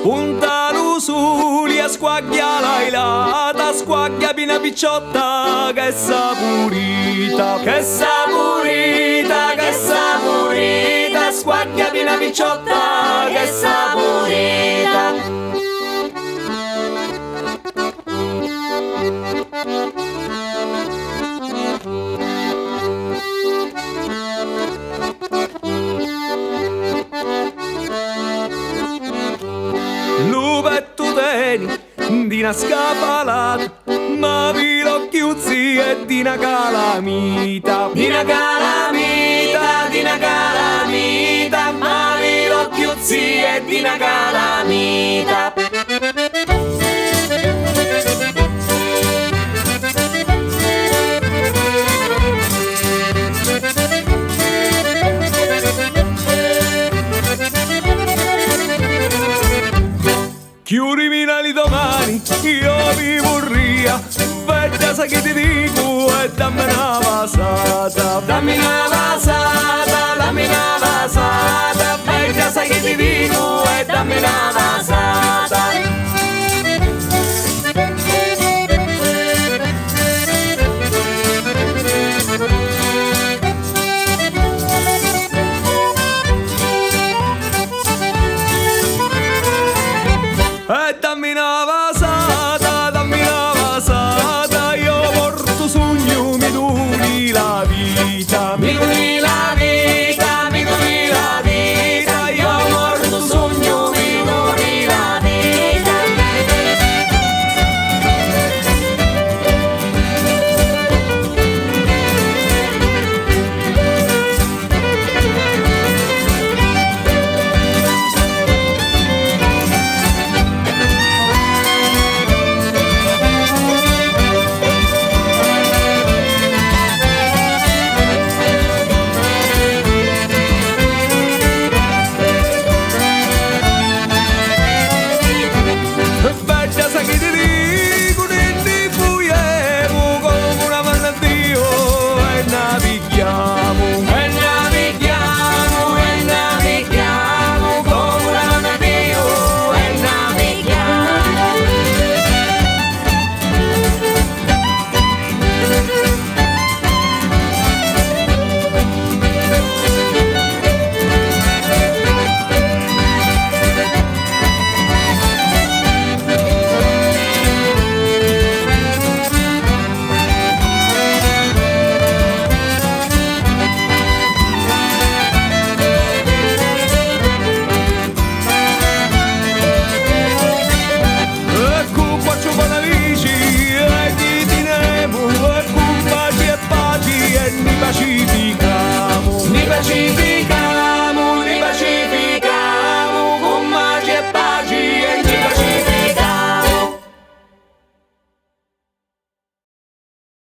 punta l'usuli e squaglia l'ailata, squaglia pina picciotta che sapurita, che sapurita, che sapurita, squaglia pina picciotta che sapurita. Lupetto teni di una scapalata, ma vi lo chiuzzi e di una calamita, di una calamita, di una calamita, ma vi lo chiuzzi e di una calamita. Criminali domani, io vi vorria, vedete se che ti dico e dammi una vasata, dammi una vasata, dammi una vasata, vedete se che ti dico e dammi una vasata. E dammi una vasata.